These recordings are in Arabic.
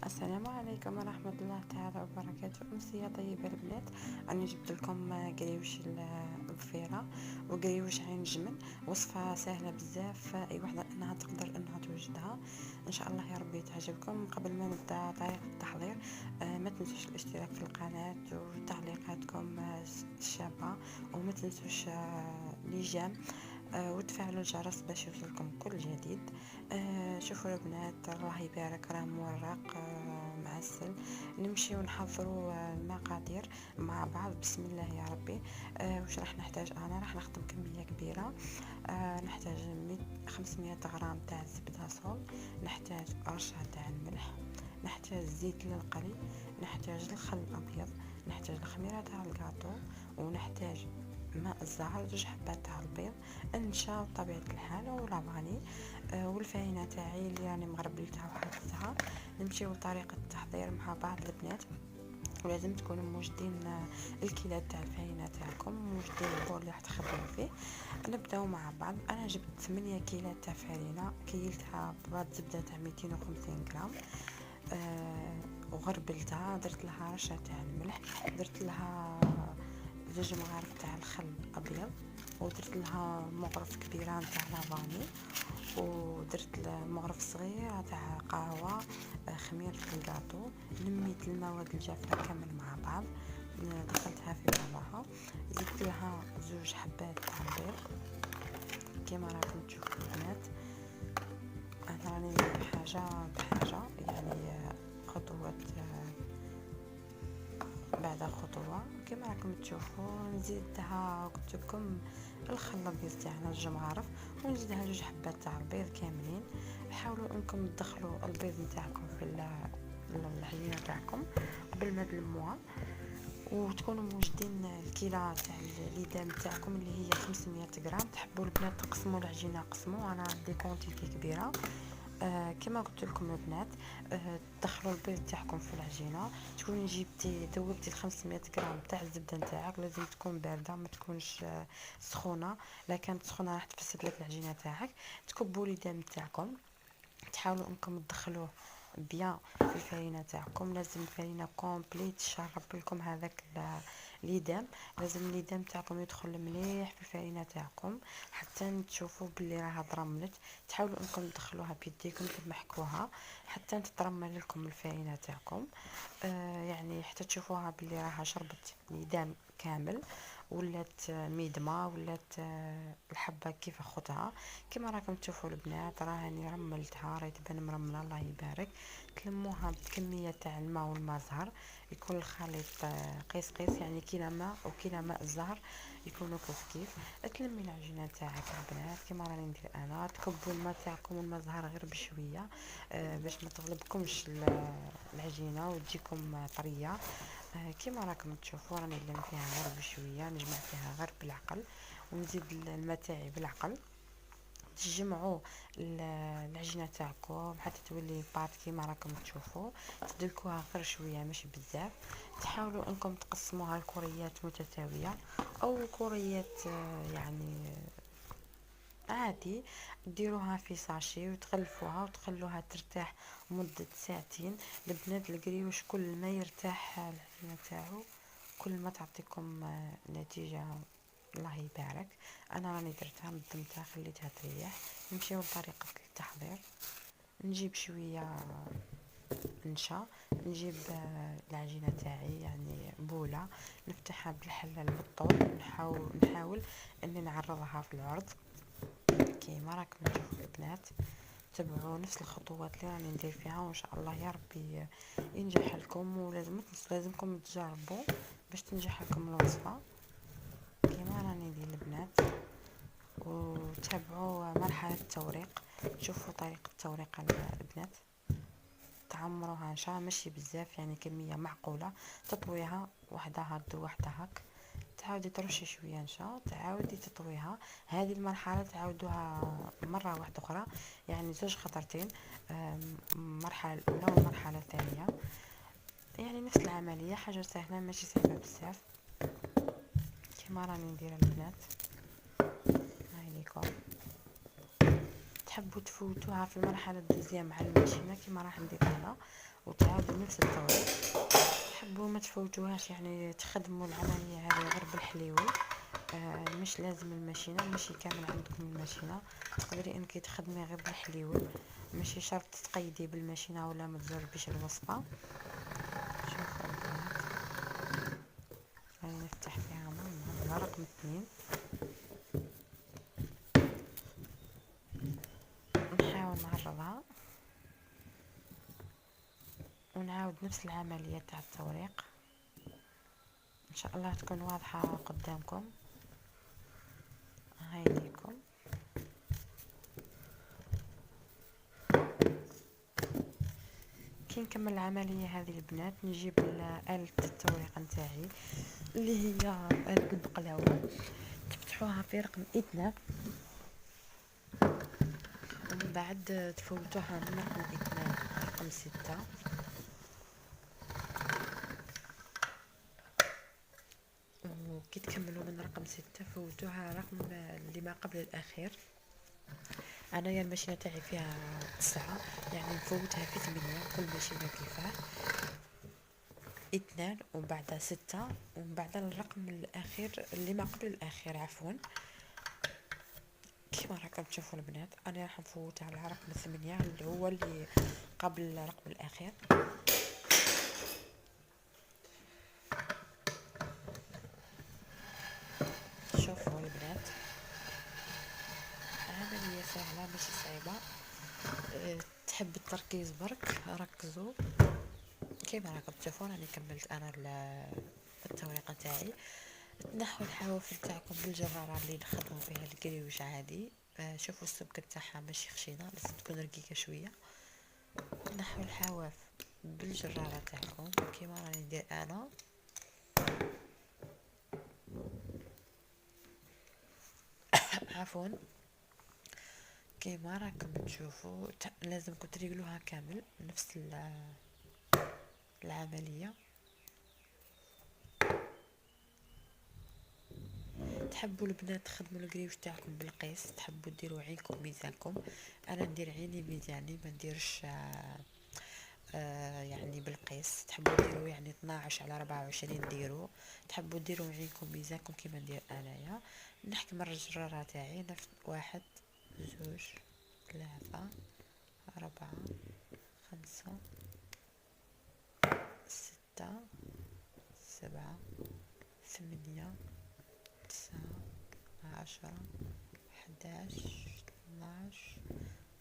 السلام عليكم ورحمة الله تعالى وبركاته. أمسية طيبة البنات. أنا جبت لكم قريوش الضفيرة وقريوش عين الجمل. وصفة سهلة بزاف، أي وحدة أنها تقدر أنها توجدها إن شاء الله. يا ربي تعجبكم. قبل ما نبدأ طريقة التحضير، ما تنسوش الاشتراك في القناة وتعليقاتكم الشابة، وما تنسوش ليجام وتفعلوا الجرس باش يوصلكم كل جديد. شوفوا البنات، الله يبارك، راه مورق معسل. نمشي ونحضروا المقادير مع بعض. بسم الله يا ربي. وش راح نحتاج؟ انا راح نخدم كميه كبيره. نحتاج 500 غرام تاع الزبده صول، نحتاج رشه تاع الملح، نحتاج زيت للقلي، نحتاج الخل الابيض، نحتاج الخميره تاع الكاطو، ونحتاج ماء الزهر، 2 حبات تاع البيض، النشا بطبيعه الحال، ولافاني، والفاينه تاعي اللي راني مغربلتها وحطيتها. نمشيو لطريقه التحضير مع بعض البنات. ولازم تكونوا موجدين الكيلات تاع الفاينه تاعكم، موجدين البول اللي راح تخبروا فيه. نبداو مع بعض. انا جبت 8 كيلات تاع فرينه، كيلتها بباط زبده تاع 250 غرام. وغربلتها، درت لها رشه تاع الملح، درت لها 2 مغارف تاع الخل ابيض، ودرت لها مغرف كبيران تاع لافاني، ودرت مغرف صغير تاع قهوه، خميره الكاطو. نميت المواد الجافه كامل مع بعض، دخلتها في بعضها. زدت لها 2 حبات تاع البيض كما راكم تشوفوا البنات. انا راني ندير حاجه بحاجه، يعني خطوات بعد خطوه كما راكم تشوفوا. نزيدها قلت لكم الخل الابيض تاعنا 2 مغارف، ونزيدها 2 حبات تاع البيض كاملين. حاولوا انكم تدخلوا البيض نتاعكم في العجينه تاعكم قبل ما تلموها، وتكونوا موجدين الكيلة تاع الليدام تاعكم اللي هي 500 غرام. تحبوا البنات تقسموا العجينه قسموا، انا عندي كونتيتي كبيره. كما قلت لكم البنات، تدخلوا البيض تاعكم في العجينه. تكوني جبتي ذوبتي 500 غرام تاع الزبده نتاعك، لازم تكون بارده، ما تكونش سخونه. لا كانت سخونه راح تفسد لك العجينه تاعك. تكبوا الليدام تاعكم، تحاولوا انكم تدخلوه بيان في الفرينه تاعكم. لازم الفرينه كومبليت تشرب لكم هذاك ليدام. لازم الليدام تاعكم يدخل مليح في الفرينه تاعكم حتى تشوفوا باللي راها ترملت. تحاولوا انكم تدخلوها بيديكم تمحكوها حتى تترمل لكم الفرينه تاعكم. يعني حتى تشوفوها باللي راها شربت ليدام كامل، ولات ميدمه، ولات الحبه كيف اخوتها. كما راكم تشوفوا البنات، راني رملتها، راهي تبان مرمله، الله يبارك. تلموها بكميه تاع الماء والماء زهر، يكون الخليط قيس قيس، يعني كيلا ماء وكيلا ماء الزهر، يكونوا كيف كيف. تلمي العجينه تاعك البنات كما راني ندير انا. تكبوا الماء تاعكم والماء زهر غير بشويه، باش ما تغلبكمش العجينه وتجيكم طريه. كما راكم تشوفوا راني نلم فيها غير بشويه، نجمع فيها غير بالعقل، ونزيد الماء تاعي بالعقل. تجمعوا العجينه تاعكم حتى تولي بات كيما راكم تشوفوا. تدلكوها غير شويه ماشي بزاف. تحاولوا انكم تقسموها لكريات متساويه او كريات يعني عادي. ديروها في ساشي وتغلفوها وتخلوها ترتاح مدة ساعتين. البنات القريوش كل ما يرتاح العجينة تاعو كل ما تعطيكم نتيجة، الله يبارك. انا راني درتها نظمتها خليتها تريح. نمشيو لطريقة التحضير. نجيب شوية نشا، نجيب العجينة تاعي يعني بولة، نفتحها بالحلال بالطول، نحاول اني نعرضها في العرض كيما راكم تشوفوا البنات. تبعوا نفس الخطوات اللي راني ندير فيها، وان شاء الله يا ربي ينجح لكم. ولازم لازمكم تجربوا باش تنجح لكم الوصفه كيما راني ندير البنات. وتابعوا مرحله التوريق، شوفوا طريقه التوريق البنات. تعمروها نشا ماشي بزاف، يعني كميه معقوله. تطويها وحده هاد وحده هاك، تعاودي ترشي شويه نشا، تعاودي تطويها. هذه المرحله تعاودوها مره واحده اخرى، يعني 2 خطرتين. المرحله الاولى والمرحله الثانيه، يعني نفس العمليه، حاجه سهله ماشي صعيبه بزاف كما راني ندير البنات. هاي ليكم. تحبوا تفوتوها في المرحله الدوزيام على الماشينه كما راح ندير انا، وتعاودوا نفس الطريقة. تحبوا ما تفوتوهاش يعني تخدموا العملية هذه غير بالحليوي. مش لازم الماشينه، ماشي كامل عندكم الماشينه، تقدري انك تخدمي غير بالحليوي، ماشي شرط تقيدي بالماشينه ولا ما تجربيش الوصفه. شوفوا البنات، راني نفتح فيها مرة رقم 2، نحاول نعرضها ونعاود نفس العملية تاع التوريق. ان شاء الله تكون واضحة قدامكم. هاي ليكم. كي نكمل العملية هذه البنات نجيب آلة التوريق نتاعي اللي هي آلة البقلاوة، تفتحوها في رقم 2 ومن بعد تفوتوها من رقم 2 رقم 6. وكي تكملوا من رقم 6 فوتوها رقم اللي ما قبل الأخير. انايا الماشينه تاعي فيها 9، يعني نفوتها في 8، كل ماشينه كيفاه 2 ومن بعد 6 ومن بعد الرقم الاخير اللي ما قبل الاخير عفوا. كيما راكم تشوفوا البنات انا راح نفوتها على رقم 8 اللي هو اللي قبل الرقم الاخير. شوفوا البنات، عملية سهلة ماشي صعيبة. تحب التركيز برك ركزوا. كيما راكم تشوفون راني كملت انا التوريقه تاعي. تنحوا الحوافل تاعكم بالجراره اللي نخدموا فيها الكريوش عادي. شوفوا السمك تاعها ماشي خشينه، لازم تكون رقيقه شويه. نحوا الحواف بالجراره تاعكم كيما راني ندير انا. عفوا. كيما راكم تشوفوا لازمكم تريقلوها كامل نفس العمليه. تحبوا البنات تخدموا القريوش تاعكم بالقيس، تحبوا ديروا عينكم ميزانكم، انا ندير عيني ميزاني ما نديرش يعني بالقيس. تحبوا ديروا يعني 12 على 24 ديروا، تحبوا ديروا عينكم ميزانكم كيما ندير انايا. نحكم الجراره تاعي 1 2 3 4 5 6 7 8 9 10 11 12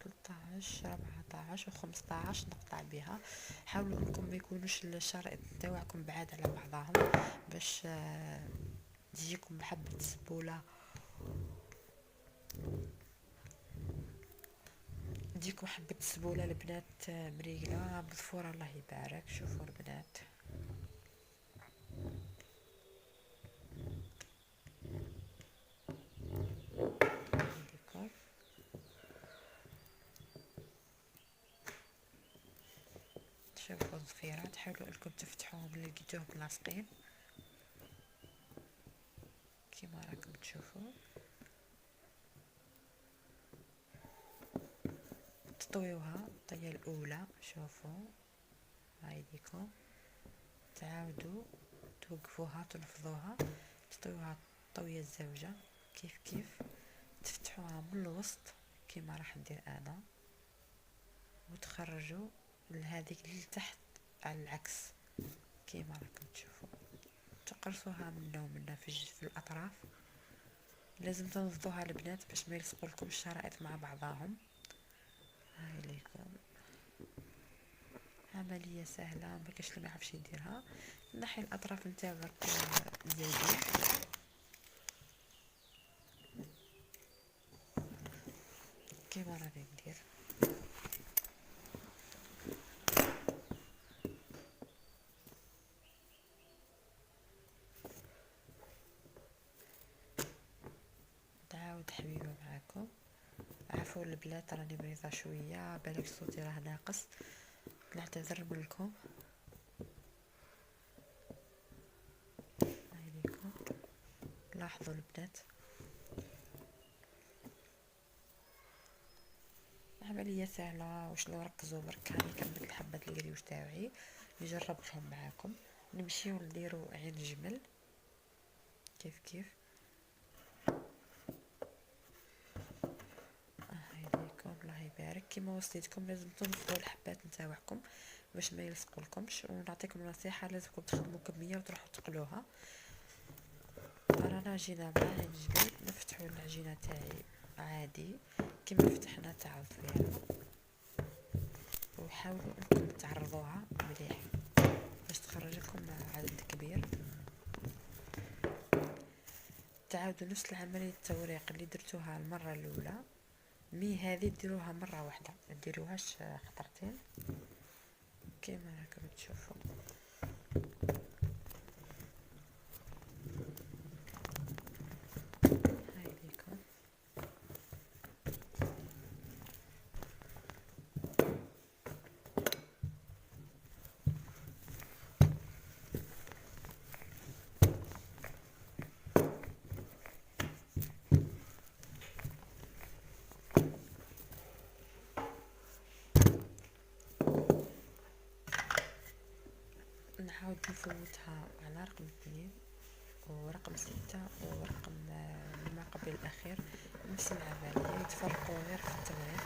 13 14 و15 نقطع بها. حاولوا انكم ما يكونوش الشرائط تاعكم بعاد على بعضهم باش تجيكم بحبة سبولة، تجيكم حبة سبولة البنات مريقلة مضفورة الله يبارك. شوفوا البنات شوفوا الضفيرات، حاولوا انكم تفتحوهم اللي لقيتوهم لاصقين كيما راكم تشوفوا. تطويوها الطيه الاولى، شوفوا هاي ليكم، تعاودوا توقفوها تنفضوها تطويوها الطويه الزوجه كيف كيف. تفتحوها من الوسط كيما راح ندير انا وتخرجوا لهذيك اللي تحت على العكس كيما راكم تشوفوا. تقرصوها منا ومنا في الاطراف. لازم تنفضوها البنات باش ما يلصقوا لكم الشرائط مع بعضهم. هاي ليكم عمليه سهله ما كاش اللي ما يعرفش يديرها. نحي الاطراف نتاعو زايدين كيما راني ندير. تعاود حبيبه معاكم. عفوا البنات راني مريضه شويه بالك صوتي راه ناقص، نعتذر منكم. عليكم لاحظوا البنات عمليه سهله، واش نركزوا برك. هاني كملت الحبات القريوش تاوعي اللي جربتهم معاكم. نمشيو نديرو عين الجمل كيف هاي ليكم. الله يبارك. كيما وصيتكم لازم تنظفوا الحبات نتاوعكم باش ما يلصقولكمش، ونعطيكم نصيحه لازمكم تخدموا كميه وتروحوا تقلوها. رانا جينا مع عين الجمل نفتحوا العجينه تاعي عادي كيما فتحنا تاع الفيران، وحاولوا انكم تعرضوها مليح باش تخرج لكم عدد كبير. تعاودوا نفس العمليه التوريق اللي درتوها المره الاولى، مي هذه ديروها مره واحده، ما ديروهاش خطرتين كيما راكم تشوفوا. هاي ليكم. نعاود نفوتها على رقم 2 ورقم 6 ورقم ما قبل الأخير، نفس العملية يتفرقوا غير في التوريق.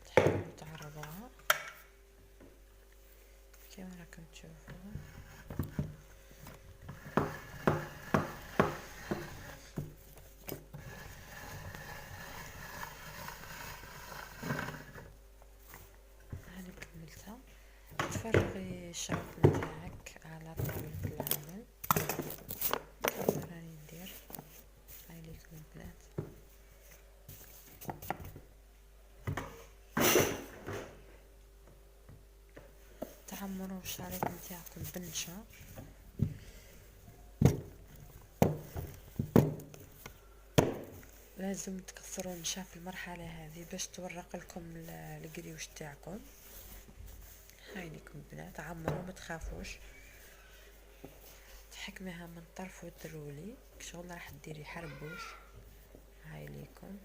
تحاولوا تعرضوها كيما راكم تشوفوا. هاني كملتها. تفرغي الشريط نتاعك على طاولة العمل كيما راني ندير. هاي ليكم البنات. تعمروا الشريط نتاعكم بالنشا، لازم تكثروا النشا في المرحلة هذه باش تورق لكم القريوش تاعكم. هاي ليكم البنات. عمروا ما تخافوش، تحكميها من طرف وترولي شغل راح ديري حربوش. هاي ليكم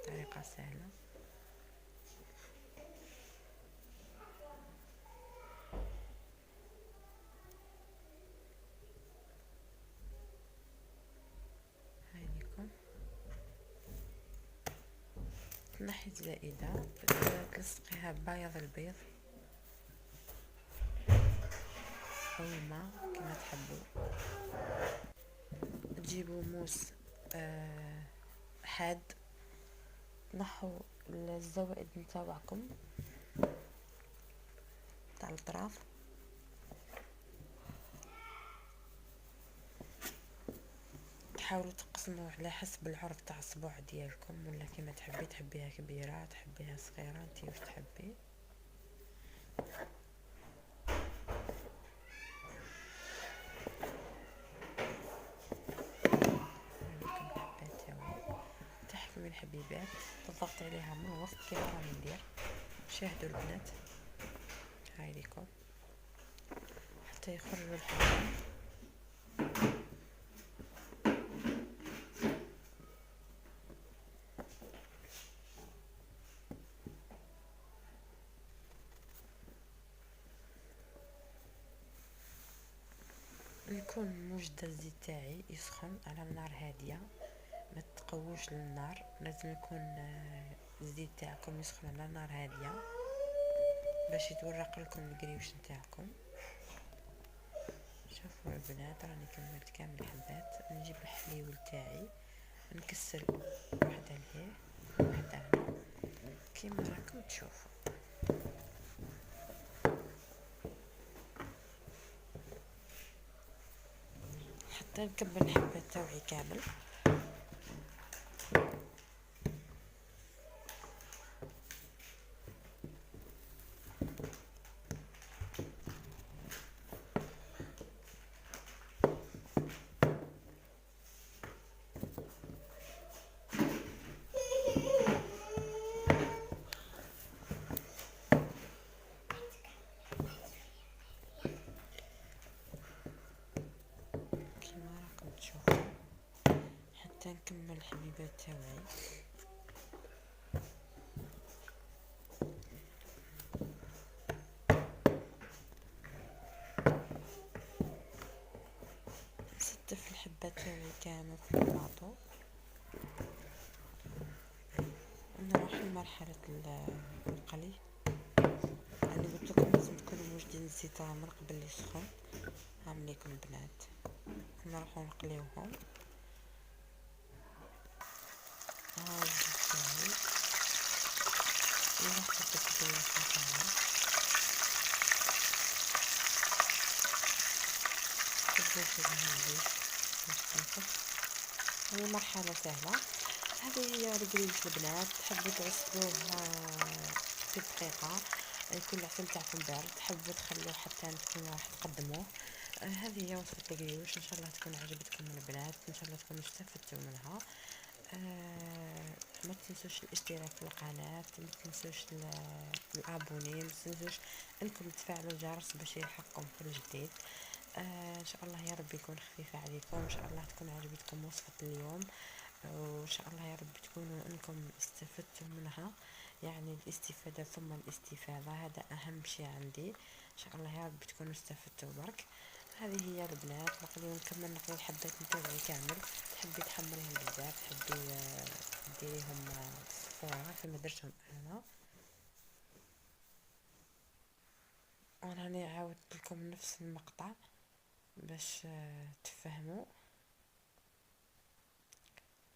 طريقة سهلة. هاي ليكم. تنحي الزائدة، تلصقيها ببياض البيض او الماء كما تحبوا. تجيبوا موس حاد، تنحوا الزوائد نتاوعكم تاع الاطراف، تحاولوا تقسموا على حسب العرض تاع الصباع ديالكم، ولا كيما تحبيها كبيره تحبيها صغيره انتي واش تحبي. تحكمي الحبيبات تضغطي عليها من الوسط كيما راني ندير. شاهدوا البنات. هاي ليكم حتى يخرجوا الحبيبات. يكون موجد الزيت تاعي يسخن على النار هاديه، ما تقووش للنار، لازم يكون الزيت تاعكم يسخن على نار هاديه باش يتورق لكم القريوش نتاعكم. شوفوا البنات راني كملت كامل الحبات. نجيب الحليول تاعي نكسر واحده لهيه واحده هنا كيما راكم تشوفوا. حتى نكمل الحبات تاوعي كامل. تنكمل الحبيبات تاوعي. نستف الحبات تاوعي كامل في البلاطو، ونروح لمرحلة القلي. يعني قلتلكم لازم تكونوا موجدين الزيت من قبل يسخن. هعمليكم البنات نروحو نقليوهم. ها الزيت تاعي إلا حطيت البياض تاعي، تبداو تجهزي باش تنفخ. هي مرحلة سهلة. هذه هي رقريش البنات. تحبوا تعسلوها في دقيقة يكون العسل تاعكم بارد، تحبوا تخلوه حتى تكونوا راح تقدموه. هذه هي وصفة القريوش. ان شاء الله تكون عجبتكم البنات، ان شاء الله تكونوا استفدتوا منها. ما تنسوش الاشتراك في القناة، ما تنسوش الابوني، ما تنسوش انكم تفعلوا الجرس باش يلحقكم كل جديد. ان شاء الله يا رب يكون خفيف عليكم، ان شاء الله تكون عجبتكم وصفة اليوم، وان شاء الله يا رب تكونوا انكم استفدتوا منها. يعني الاستفادة ثم الاستفادة هذا اهم شيء عندي. ان شاء الله يا رب تكونوا استفدتوا برك. هذه هي البنات. نكمل نقلي الحبات نتاعي كامل. تحبي تحمريهم بزاف، تحبي ديريهم صفارة كما درتهم انا. وانا راني عاودت لكم نفس المقطع باش تفهموا.